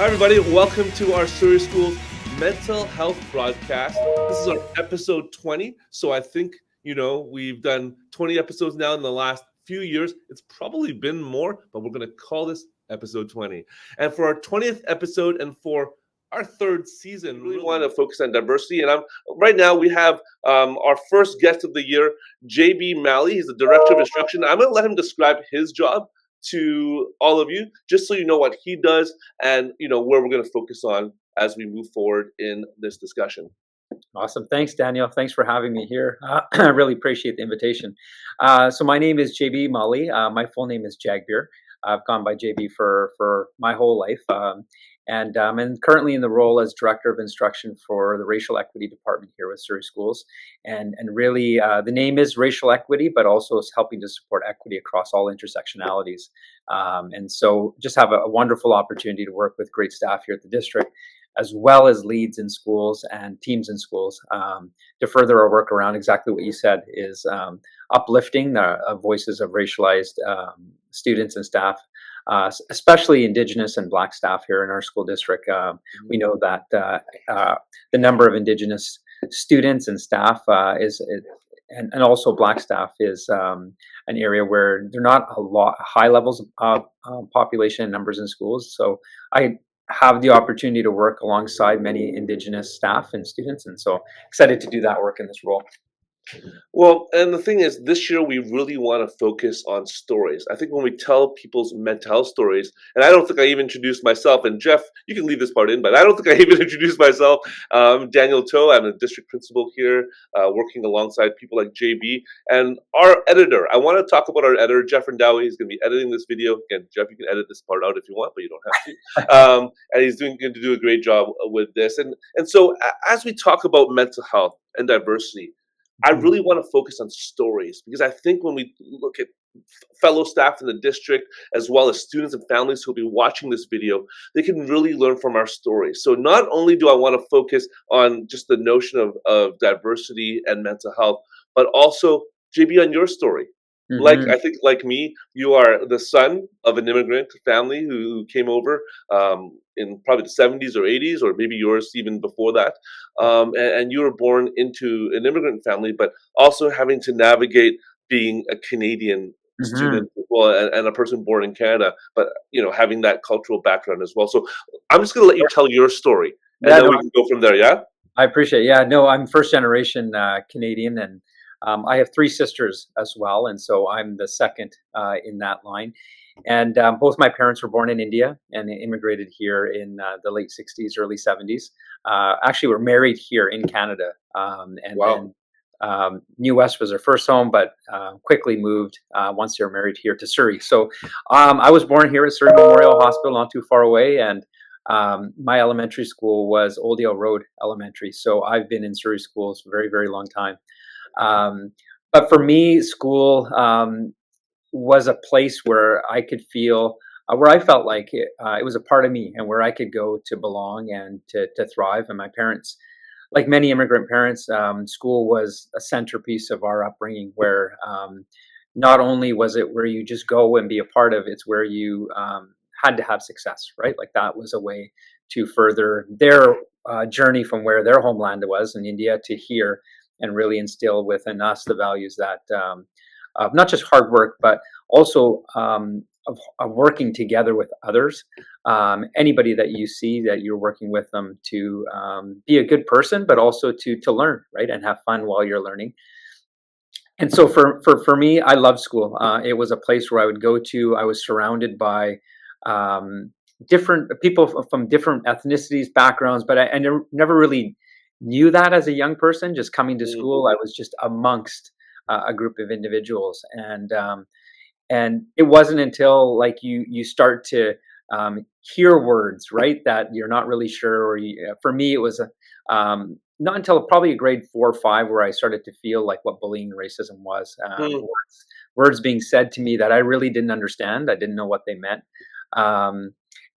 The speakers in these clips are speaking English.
Hi, everybody. Welcome to our Surrey Schools mental health broadcast. This is our episode 20. So I think, we've done 20 episodes now in the last few years. It's probably been more, but we're going to call this episode 20. And for our 20th episode and for our third season, we really want to focus on diversity. And right now we have our first guest of the year, JB Mahli. He's the Director of Instruction. I'm going to let him describe his job to all of you, just so you know what he does and where we're going to focus on as we move forward in this discussion. Awesome. Thanks, Daniel. Thanks for having me here. I really appreciate the invitation. So my name is JB Mahli. My full name is Jagbir. I've gone by JB for my whole life. And I'm currently in the role as Director of Instruction for the Racial Equity Department here with Surrey Schools. And really, the name is Racial Equity, but also is helping to support equity across all intersectionalities. And so just have a wonderful opportunity to work with great staff here at the district, as well as leads in schools and teams in schools, to further our work around exactly what you said is uplifting the voices of racialized students and staff, especially Indigenous and Black staff here in our school district. We know that the number of Indigenous students and staff and also Black staff is an area where there are not high levels of population numbers in schools. So I have the opportunity to work alongside many Indigenous staff and students, and so excited to do that work in this role. Well, and the thing is, this year we really want to focus on stories. I think when we tell people's mental health stories, and I don't think I even introduced myself, and Jeff, you can leave this part in, but I don't think I even introduced myself. Daniel Toe, I'm a district principal here, working alongside people like JB, and our editor. I want to talk about our editor, Jeff Randhawa. He's going to be editing this video. Again, Jeff, you can edit this part out if you want, but you don't have to. And he's going to do a great job with this. And so as we talk about mental health and diversity, I really want to focus on stories, because I think when we look at fellow staff in the district, as well as students and families who will be watching this video, they can really learn from our stories. So not only do I want to focus on just the notion of diversity and mental health, but also, JB, on your story. I think like me, you are the son of an immigrant family who came over in probably the 70s or 80s, or maybe yours even before that. And you were born into an immigrant family, but also having to navigate being a Canadian student as well, and a person born in Canada, but having that cultural background as well. So I'm just going to let you tell your story, and then we can go from there. Yeah, I appreciate it. Yeah, no, I'm first generation Canadian, and I have three sisters as well, and so I'm the second in that line. And both my parents were born in India and immigrated here in the late 60s, early 70s. Actually, were married here in Canada, and wow. then New West was their first home, but quickly moved once they were married here to Surrey. So I was born here at Surrey Memorial Hospital, not too far away, and my elementary school was Oldale Road Elementary. So I've been in Surrey Schools for a very, very long time. But for me, school was a place where I could feel, where I felt like it was a part of me, and where I could go to belong and to thrive. And my parents, like many immigrant parents, school was a centerpiece of our upbringing, where not only was it where you just go and be a part of, it's where you had to have success, right? Like that was a way to further their journey from where their homeland was in India to here, and really instill within us the values that of not just hard work, but also of working together with others. Anybody that you see, that you're working with them to be a good person, but also to learn, right, and have fun while you're learning. And so for me, I loved school. It was a place where I would go to. I was surrounded by different people from different ethnicities, backgrounds, but I never really knew that as a young person. Just coming to school, I was just amongst a group of individuals, and it wasn't until like you start to hear words, right, that you're not really sure. Or for me, it was not until probably grade 4 or 5 where I started to feel like what bullying and racism was. Words being said to me that I really didn't understand. I didn't know what they meant.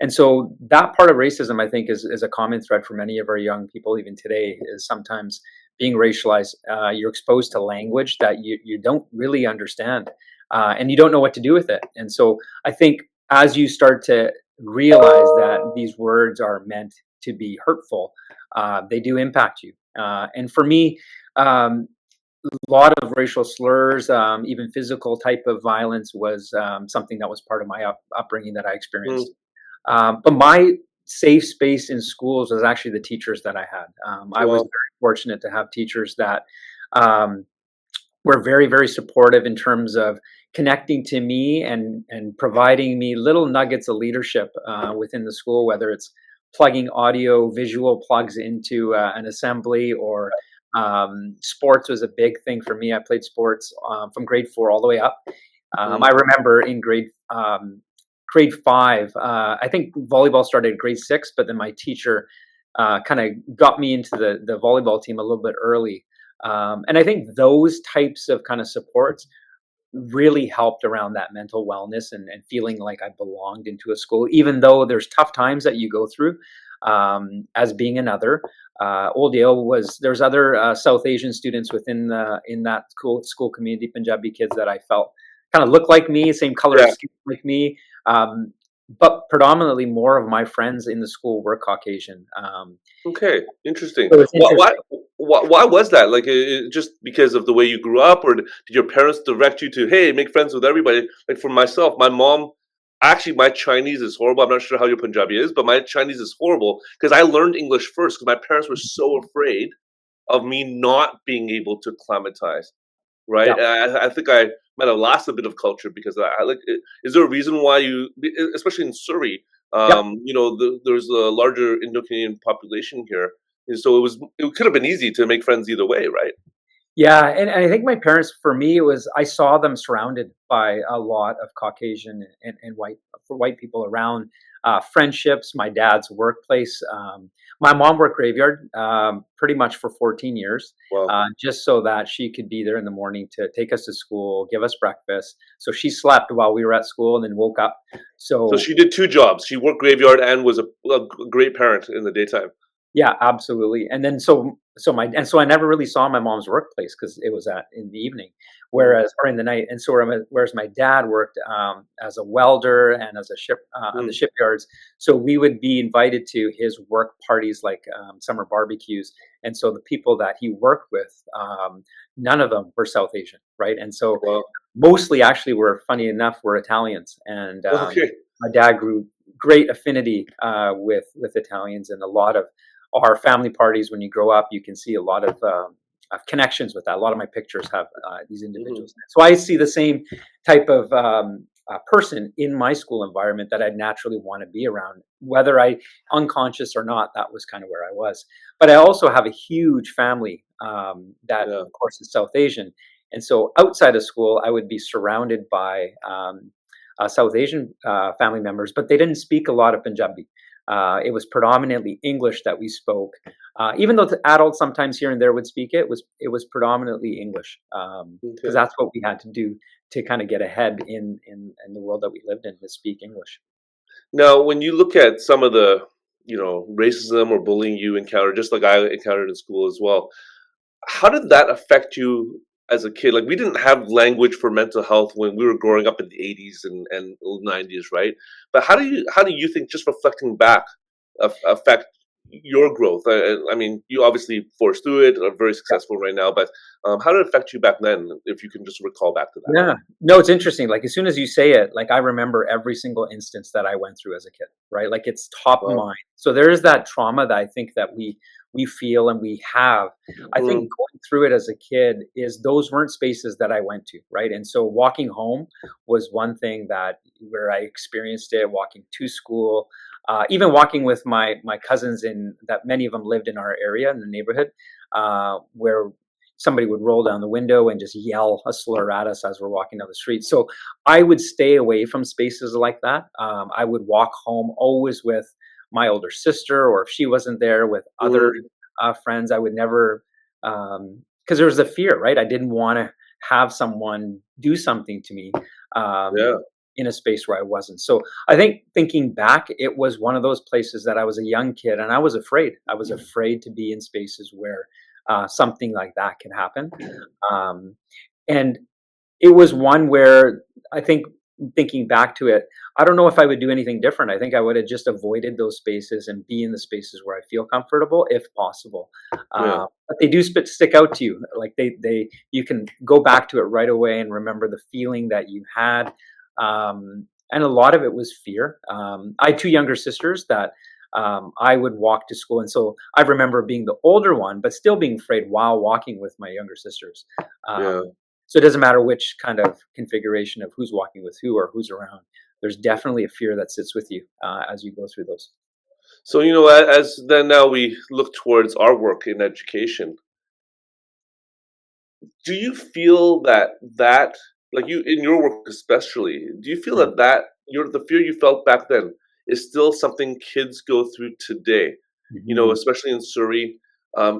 And so that part of racism, I think, is a common thread for many of our young people even today, is sometimes being racialized. You're exposed to language that you don't really understand, and you don't know what to do with it. And so I think as you start to realize that these words are meant to be hurtful, they do impact you. And for me, a lot of racial slurs, even physical type of violence, was something that was part of my upbringing that I experienced. Mm, But my safe space in schools was actually the teachers that I had. I was well, very fortunate to have teachers that um, were very, very supportive in terms of connecting to me and providing me little nuggets of leadership within the school, whether it's plugging audio visual plugs into an assembly, or sports was a big thing for me. I played sports from grade 4 all the way up. I mm, remember in grade 5, I think volleyball started at grade 6, but then my teacher kind of got me into the volleyball team a little bit early. And I think those types of kind of supports really helped around that mental wellness, and feeling like I belonged into a school, even though there's tough times that you go through. As being another, Old Yale was, there's other South Asian students within in that school community, Punjabi kids that I felt kind of looked like me, same color of yeah. skin like me. Um, but predominantly more of my friends in the school were Caucasian. Okay, interesting. So it's Why why interesting. why was that? Like, just because of the way you grew up, or did your parents direct you to, "Hey, make friends with everybody"? Like, for myself, my mom actually, my Chinese is horrible. I'm not sure how your Punjabi is, but my Chinese is horrible because I learned English first because my parents were so afraid of me not being able to acclimatize, right? Yeah. And I think I might have lost a bit of culture because I like. Is there a reason why especially in Surrey, Yep. there's a larger Indo-Canadian population here, and so it could have been easy to make friends either way, right? Yeah, and I think my parents, for me, it was, I saw them surrounded by a lot of Caucasian and white people around. Friendships, my dad's workplace. My mom worked graveyard pretty much for 14 years, Well, just so that she could be there in the morning to take us to school, give us breakfast. So she slept while we were at school and then woke up. so So she did two jobs. She worked graveyard and was a great parent in the daytime. yeah, absolutely. And then so I never really saw my mom's workplace because it was at in the evening, Mm, whereas or in the night. And so whereas my dad worked as a welder and as a ship on the mm, shipyards, so we would be invited to his work parties, like summer barbecues. And so the people that he worked with, none of them were South Asian, right? And so well, mostly actually were, funny enough, were Italians. And okay. my dad grew great affinity with Italians, and a lot of our family parties. When you grow up, you can see a lot of connections with that. A lot of my pictures have these Mhm. individuals in it. So I see the same type of person in my school environment that I'd naturally want to be around, whether I unconscious or not. That was kind of where I was. But I also have a huge family that, Yeah. of course, is South Asian, and so outside of school, I would be surrounded by South Asian family members, but they didn't speak a lot of Punjabi. It was predominantly English that we spoke. Even though the adults sometimes here and there would speak it, it was predominantly English, because Okay. that's what we had to do to kind of get ahead in the world that we lived in, to speak English. Now, when you look at some of the, racism or bullying you encounter, just like I encountered in school as well, how did that affect you as a kid? Like, we didn't have language for mental health when we were growing up in the 80s and 90s, right? But how do you think, just reflecting back, affect your growth? I mean, you obviously forced through it, are very successful right now, but how did it affect you back then? If you can just recall back to that. Yeah. No, it's interesting. Like, as soon as you say it, like, I remember every single instance that I went through as a kid, right? Like, it's top of Wow. mind. So there is that trauma that I think that we feel and we have. I think Mm, going through it as a kid, is those weren't spaces that I went to, right? And so walking home was one thing that, where I experienced it, walking to school, even walking with my cousins, in that many of them lived in our area in the neighborhood, where somebody would roll down the window and just yell a slur at us as we're walking down the street. So I would stay away from spaces like that. I would walk home always with my older sister, or if she wasn't there, with other mm, friends. I would never, because there was a fear, right? I didn't want to have someone do something to me yeah. in a space where I wasn't. So I think, thinking back, it was one of those places that I was a young kid and I was afraid. I was afraid to be in spaces where something like that can happen. Um, and it was one where I think thinking back to it, I don't know if I would do anything different. I think I would have just avoided those spaces and be in the spaces where I feel comfortable, if possible. Yeah. But they do stick out to you. Like you can go back to it right away and remember the feeling that you had. And a lot of it was fear. I had two younger sisters that I would walk to school, and so I remember being the older one, but still being afraid while walking with my younger sisters. Yeah. So it doesn't matter which kind of configuration of who's walking with who or who's around. There's definitely a fear that sits with you as you go through those. So, as then now we look towards our work in education, do you feel that like you in your work especially, do you feel Mm. that the fear you felt back then is still something kids go through today? Mhm. Especially in Surrey,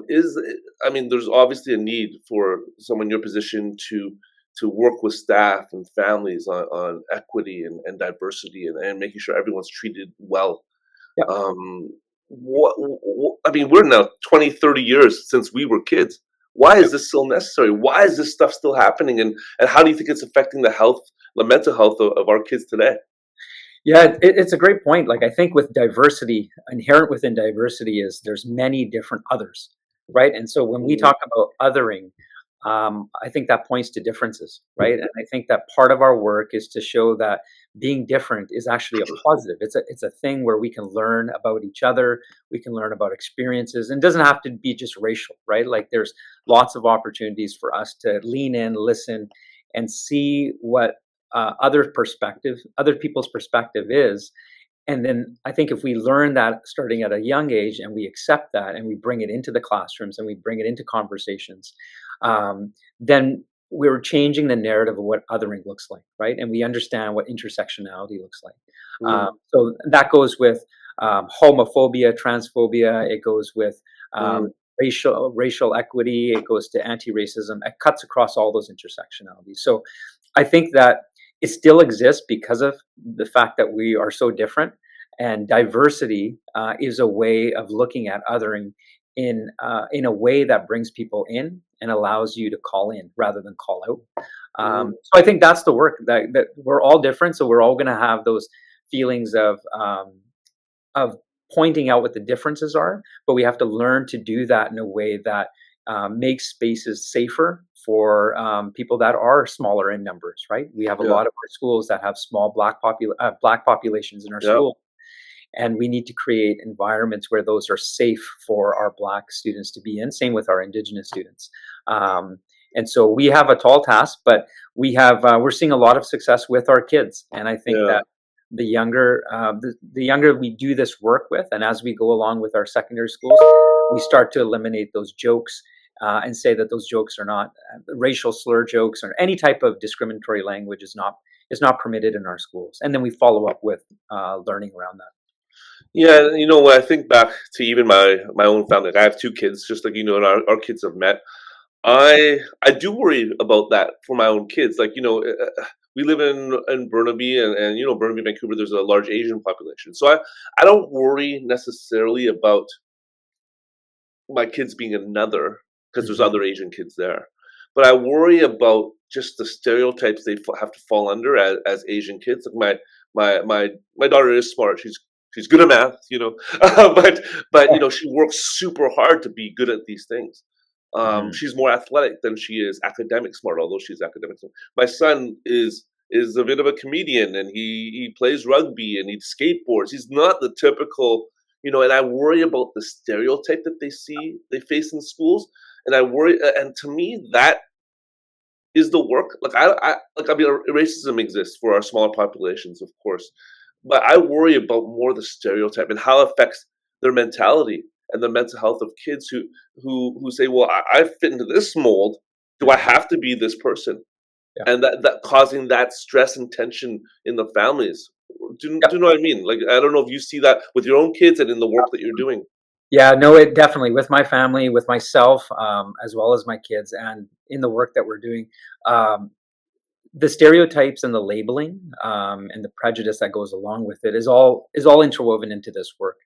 is I mean, there's obviously a need for someone in your position to work with staff and families on equity and diversity and making sure everyone's treated well. Yeah. Um, I mean, we're now 20, 30 years since we were kids. Why is this still necessary? Why is this stuff still happening? And how do you think it's affecting the mental health of our kids today? Yeah, it's a great point. Like I think with diversity, inherent within diversity is there's many different others, right? And so when we Mm, talk about othering, I think that points to differences, right? And I think that part of our work is to show that being different is actually a positive. It's a thing where we can learn about each other, we can learn about experiences, and it doesn't have to be just racial, right? Like there's lots of opportunities for us to lean in, listen, and see what other people's perspective is. And then I think if we learn that starting at a young age and we accept that and we bring it into the classrooms and we bring it into conversations, then we're changing the narrative of what othering looks like, right? And we understand what intersectionality looks like. mm, So that goes with homophobia, transphobia. It goes with mm, racial equity. It goes to anti-racism. It cuts across all those intersectionalities. So I think that it still exists because of the fact that we are so different, and diversity is a way of looking at othering in a way that brings people in and allows you to call in rather than call out. mm, So I think that's the work that we're all different, so we're all going to have those feelings of pointing out what the differences are, but we have to learn to do that in a way that makes spaces safer for people that are smaller in numbers. Right? We have a yeah, lot of our schools that have small black populations in our yeah, school, and we need to create environments where those are safe for our black students to be in. Same with our indigenous students. Um, and so we have a tall task, but we're seeing a lot of success with our kids, and I think yeah. that the younger we do this work with, and as we go along with our secondary schools, we start to eliminate those jokes and say that those jokes are not racial slur jokes, or any type of discriminatory language is not permitted in our schools. And then we follow up with learning around that. Yeah, when I think back to even my own family, like I have two kids, just like and our kids have met. I do worry about that for my own kids. Like we live in Burnaby, and Burnaby, Vancouver. There's a large Asian population, so I don't worry necessarily about my kids being another because there's Mhm. other Asian kids there, but I worry about just the stereotypes they have to fall under as Asian kids. Like my daughter is smart. She's good at math, but she works super hard to be good at these things. Mhm. She's more athletic than she is academic smart, although she's academic smart. My son is a bit of a comedian, and he plays rugby and he skateboards. He's not the typical, and I worry about the stereotype that they face in schools, and I worry, and to me that is the work. Like I mean, racism exists for our smaller populations, of course, but I worry about more the stereotype and how it affects their mentality and the mental health of kids who say, "Well, I fit into this mold. Do I Mhm. have to be this person?" Yeah. And that causing that stress and tension in the families. Do you know what I mean? Like I don't know if you see that with your own kids and in the work that you're doing. Yeah, no, it definitely with my family, with myself, as well as my kids, and in the work that we're doing, um, the stereotypes and the labeling and the prejudice that goes along with it is all interwoven into this work.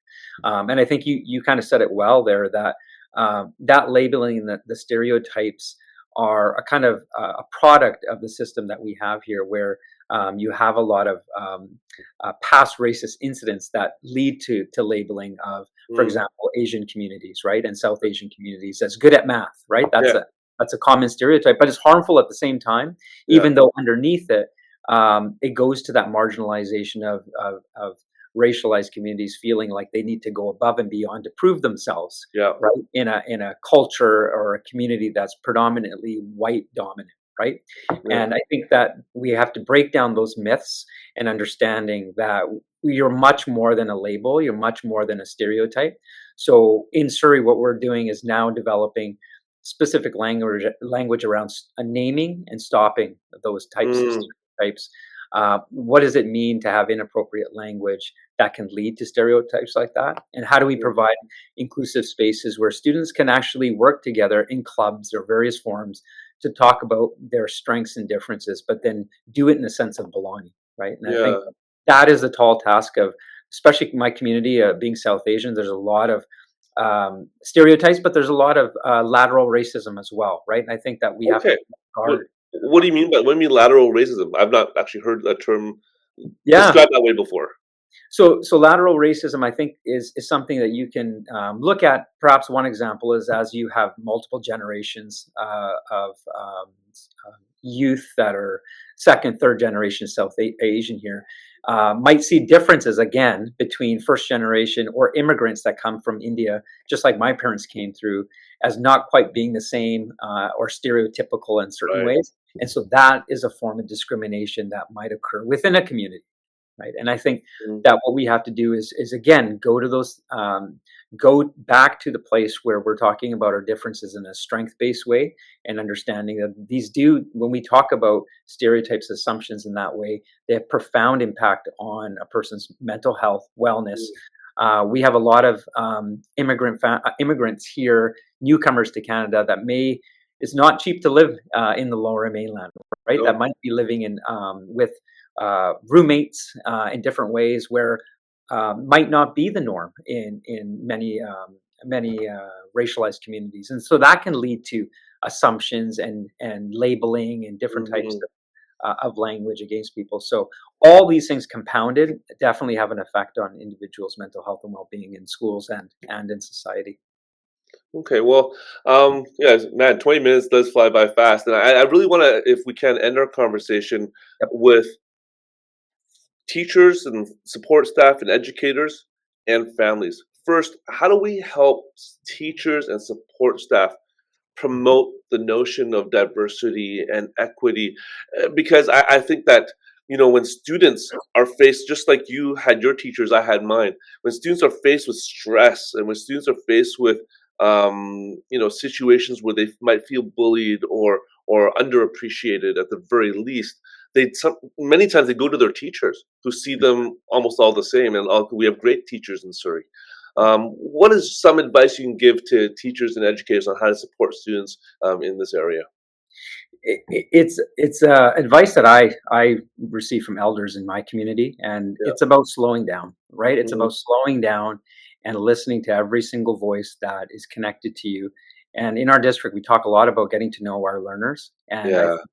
And I think you kind of said it well there that that labeling and the stereotypes are a kind of a product of the system that we have here, where You have a lot of past racist incidents that lead to labeling of, for Mm, example, Asian communities, right, and South Asian communities as good at math, right? yeah, That's a common stereotype, but it's harmful at the same time, yeah. even though underneath it, it goes to that marginalization of racialized communities feeling like they need to go above and beyond to prove themselves, Yeah. right, in a culture or a community that's predominantly white dominant, right? Yeah. And I think that we have to break down those myths and understanding that you're much more than a label, you're much more than a stereotype. So in Surrey, what we're doing is now developing specific language around naming and stopping those types of Mm, stereotypes. What does it mean to have inappropriate language that can lead to stereotypes like that? And how do we mm, provide inclusive spaces where students can actually work together in clubs or various forums to talk about their strengths and differences, but then do it in a sense of belonging, right? And I think yeah. that is the tall task of, especially my community, being South Asian. There's a lot of stereotypes, but there's a lot of lateral racism as well, right? And I think that we have to Okay. What guard. what do you mean by what do you mean lateral racism? I've not actually heard that term Yeah. described that way before. So lateral racism, I think, is something that you can look at. Perhaps one example is as you have multiple generations of youth that are second, third generation Asian here, might see differences again between first generation or immigrants that come from India, just like my parents came through, as not quite being the same or stereotypical in certain Right. ways. And so that is a form of discrimination that might occur within a community, right? And I think Mm, that what we have to do is again go to those go back to the place where we're talking about our differences in a strength-based way, and understanding that these do, when we talk about stereotypes, assumptions in that way, they have profound impact on a person's mental health, wellness. mm, We have a lot of immigrants here, newcomers to Canada, that may, it's not cheap to live in the Lower Mainland, right? That no. might be living in with roommates in different ways, where might not be the norm in many racialized communities, and so that can lead to assumptions and labeling and different types Mhm. of language against people. So all these things compounded definitely have an effect on individuals' mental health and well-being in schools and in society. Okay, well, yeah, man, 20 minutes does fly by fast, and I really wanna, if we can, end our conversation Yep. with teachers and support staff and educators and families. First, how do we help teachers and support staff promote the notion of diversity and equity? Because I think that, when students are faced, just like you had your teachers, I had mine. When students are faced with stress and when students are faced with, situations where they might feel bullied or underappreciated at the very least, many times they go to their teachers who see them almost all the same, and we have great teachers in Surrey. What is some advice you can give to teachers and educators on how to support students in this area? It's advice that I receive from elders in my community, and Yeah. it's about slowing down, right? It's Mhm. about slowing down and listening to every single voice that is connected to you. And in our district, we talk a lot about getting to know our learners, and I Yeah. think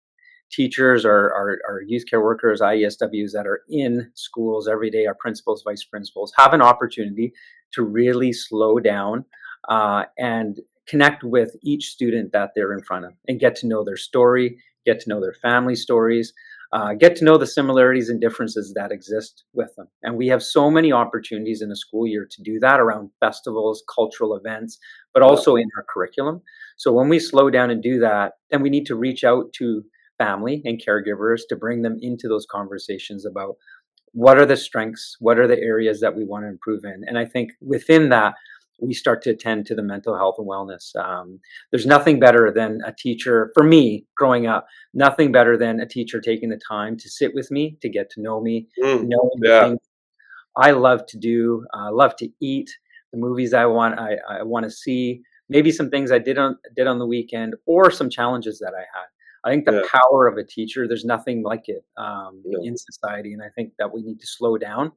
teachers, our youth care workers, IESWs that are in schools every day, our principals, vice principals, have an opportunity to really slow down and connect with each student that they're in front of, and get to know their story, get to know their family stories, get to know the similarities and differences that exist with them. And we have so many opportunities in a school year to do that around festivals, cultural events, but Yeah. also in our curriculum. So when we slow down and do that, then we need to reach out to family and caregivers to bring them into those conversations about what are the strengths, what are the areas that we want to improve in. And I think within that, we start to attend to the mental health and wellness. There's nothing better than a teacher, for me growing up, nothing better than a teacher taking the time to sit with me, to get to know me, Mm. knowing the Yeah. things I love to do, love to eat, the movies I want to see, maybe some things I did on the weekend, or some challenges that I had. I think the Yeah. power of a teacher, there's nothing like it No. in society, and I think that we need to slow down,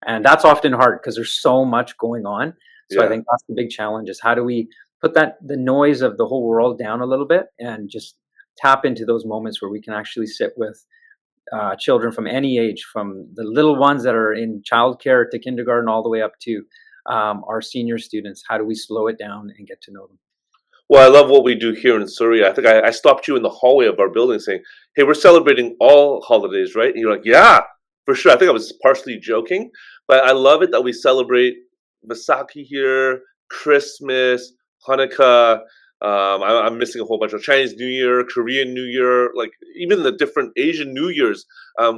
and that's often hard because there's so much going on. So I Yeah. think that's the big challenge: is how do we put the noise of the whole world down a little bit and just tap into those moments where we can actually sit with children from any age, from the little ones that are in childcare to kindergarten, all the way up to our senior students. How do we slow it down and get to know them? Well, I love what we do here in Surrey. I think I stopped you in the hallway of our building saying, "Hey, we're celebrating all holidays, right?" And you're like, "Yeah, for sure." I think I was partially joking, but I love it that we celebrate Vaisakhi here, Christmas, Hanukkah. I'm missing a whole bunch of Chinese New Year, Korean New Year, like even the different Asian New Years.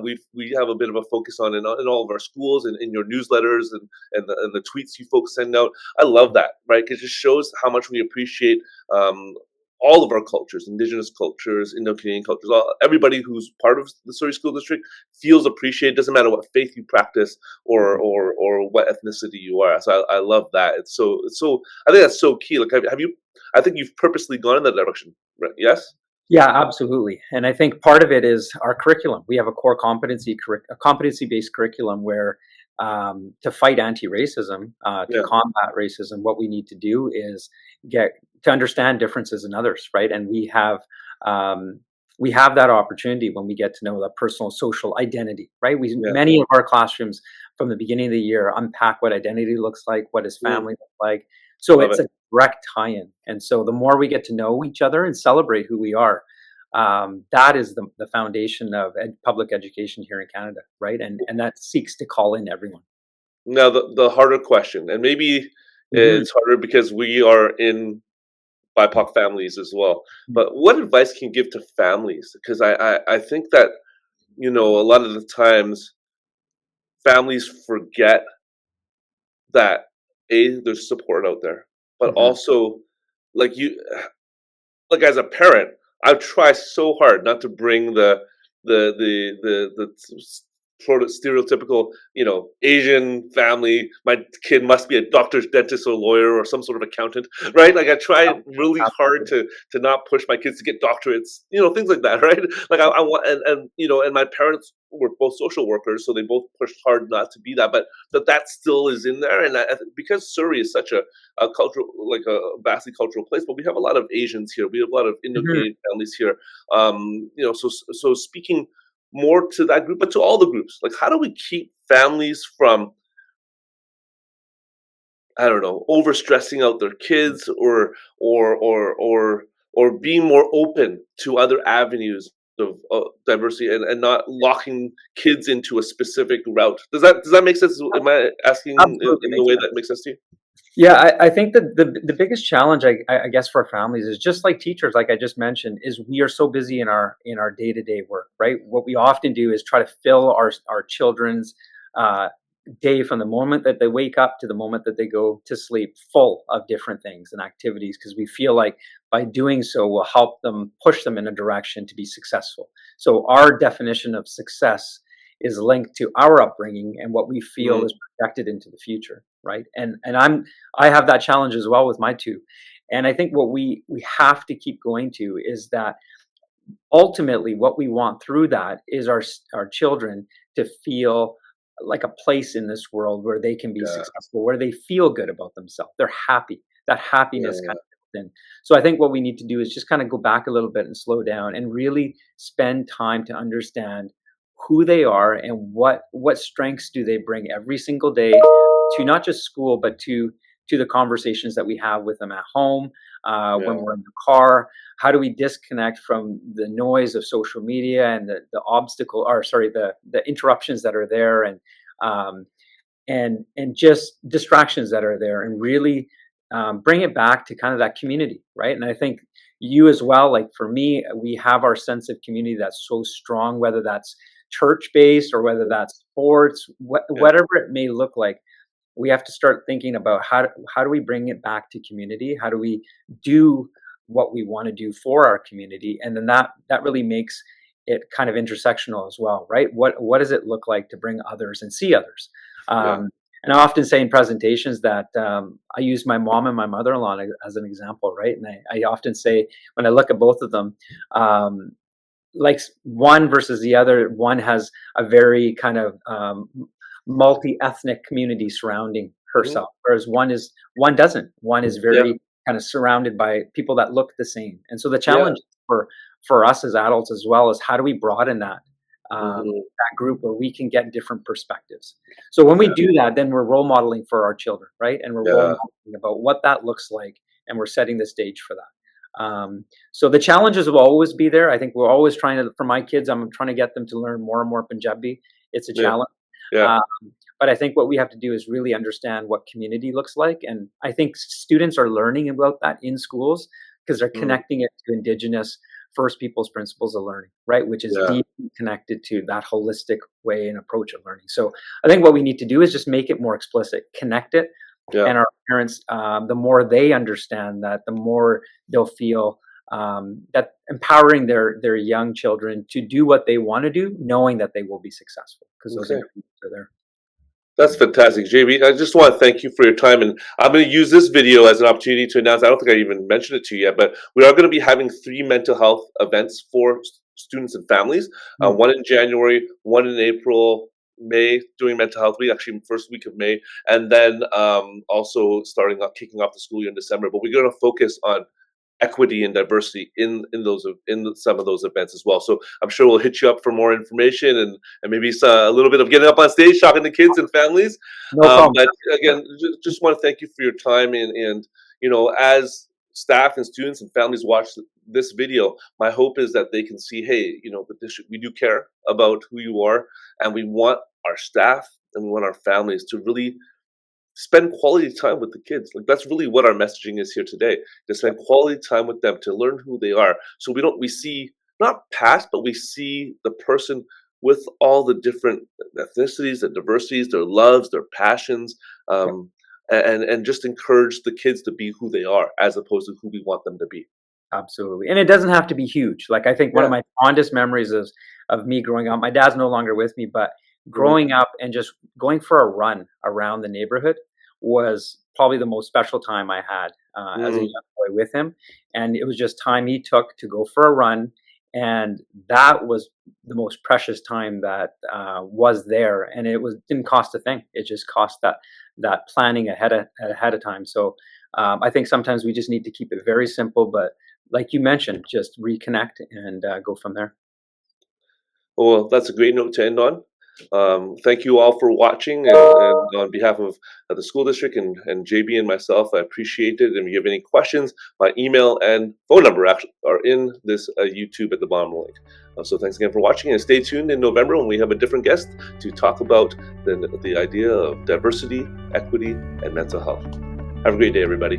We have a bit of a focus on in all of our schools and in your newsletters and the tweets you folks send out. I love that, right? Because it just shows how much we appreciate um, all of our cultures, Indigenous cultures, Indo-Canadian cultures. Everybody who's part of the Surrey School District feels appreciated. Doesn't matter what faith you practice or what ethnicity you are. So I love that. It's so. I think that's so key. Like, have you? I think you've purposely gone in that direction, right? Yes. Yeah, absolutely. And I think part of it is our curriculum. We have a core a competency-based curriculum where to fight anti-racism, to Yeah. combat racism, what we need to do is get to understand differences in others, right? And we have that opportunity when we get to know the personal social identity, right? We Yeah. many of our classrooms from the beginning of the year unpack what identity looks like, what does Mm, family look like. So love it's it. a direct tie-in. And so the more we get to know each other and celebrate who we are, that is the foundation of public education here in Canada, right? And that seeks to call in everyone. Now the harder question, and maybe Hmm. it's harder because we are in BIPOC families as well. But what advice can you give to families? Because I think that a lot of the times families forget that there's support out there, but Hmm. also like like as a parent, I try so hard not to bring the sort of stereotypical, Asian family. My kid must be a doctor, dentist, or lawyer, or some sort of accountant, right? Like I try really hard Absolutely. to not push my kids to get doctorates, things like that, right? Like I want, and my parents were both social workers, so they both pushed hard not to be that, but that still is in there, and I think because Surrey is such a cultural, like a vastly cultural place, but we have a lot of Asians here. We have a lot of Mhm. Indo-Canadian families here. So speaking more to that group, but to all the groups, like how do we keep families from, I don't know, over stressing out their kids or being more open to other avenues of diversity and not locking kids into a specific route. Does that make sense? Am I asking Absolutely in the makes way that sense. makes sense to you? Yeah, I think that the biggest challenge, I guess, for families is just like teachers, like I just mentioned, is we are so busy in our day to day work, right? What we often do is try to fill our children's uh, day from the moment that they wake up to the moment that they go to sleep, full of different things and activities, because we feel like by doing so will help them push them in a direction to be successful. So our definition of success is linked to our upbringing and what we feel is Mm, projected into the future, right? I have that challenge as well with my two. And I think what we have to keep going to is that ultimately what we want through that is our children to feel like a place in this world where they can be yeah, successful, where they feel good about themselves. They're happy. That happiness kind yeah, of thing. So I think what we need to do is just kind of go back a little bit and slow down and really spend time to understand who they are and what strengths do they bring every single day to not just school but to the conversations that we have with them at home, when yeah, we're in the car. How do we disconnect from the noise of social media and the obstacle, or sorry, the interruptions that are there, um, and just distractions that are there, and really bring it back to kind of that community, right? And I think you as well, like for me, we have our sense of community that's so strong, whether that's church based or whether that's sports, yeah, whatever it may look like. We have to start thinking about how do we bring it back to community? How do we do what we want to do for our community? And then that really makes it kind of intersectional as well, right? What does it look like to bring others and see others? yeah. And I often say in presentations that I use my mom and my mother-in-law as an example, right? And I often say when I look at both of them, um, like one versus the other, one has a very kind of multi-ethnic community surrounding Mhm, herself, whereas one doesn't. One is yeah, very kind of surrounded by people that look the same. And so the yeah. challenge for us as adults as well is how do we broaden that Mhm. that group where we can get different perspectives. So when we Yeah. do that, then we're role modeling for our children, right? And we're role Yeah. modeling about what that looks like, and we're setting the stage for that. So the challenges will always be there. I think we're always trying to, for my kids, I'm trying to get them to learn more and more Punjabi. It's a Yeah. challenge. Yeah. Um, but I think what we have to do is really understand what community looks like. And I think students are learning about that in schools because they're Mhm. connecting it to Indigenous First Peoples principles of learning, right? Which is Yeah. deeply connected to that holistic way and approach of learning. So I think what we need to do is just make it more explicit, connect it. Yeah. And our parents, the more they understand that, the more they'll feel that empowering their young children to do what they want to do, knowing that they will be successful because those Okay. ingredients are there. That's fantastic, JB. I just want to thank you for your time, and I'm going to use this video as an opportunity to announce. I don't think I even mentioned it to you yet, but we are going to be having 3 mental health events for students and families. Mm. One in January, one in April, May during Mental Health Week, actually first week of May, and then also kicking off the school year in December. But we're going to focus on equity and diversity in some of those events as well. So I'm sure we'll hit you up for more information and maybe a little bit of getting up on stage talking to kids and families. No problem. But again, just want to thank you for your time and as staff and students and families watch this video, my hope is that they can see, hey, we do care about who you are, and we want our staff and we want our families to really spend quality time with the kids. Like that's really what our messaging is here today. To spend quality time with them, to learn who they are. So we see not past, but we see the person with all the different ethnicities, the diversities, their loves, their passions, and just encourage the kids to be who they are as opposed to who we want them to be. Absolutely. And it doesn't have to be huge. Like I think one of Yeah. my fondest memories of me growing up, my dad's no longer with me, but Mhm. growing up and just going for a run around the neighborhood was probably the most special time I had as a Mm. young boy with him. And it was just time he took to go for a run. And that was the most precious time that was there. And didn't cost a thing. It just cost that planning ahead of time. So I think sometimes we just need to keep it very simple, but like you mentioned, just reconnect and go from there. Well, that's a great note to end on. Thank you all for watching, and on behalf of the school district and JB and myself, I appreciate it. And if you have any questions, my email and phone number actually are in this YouTube at the bottom link. So thanks again for watching, and stay tuned in November when we have a different guest to talk about the idea of diversity, equity, and mental health. Have a great day, everybody.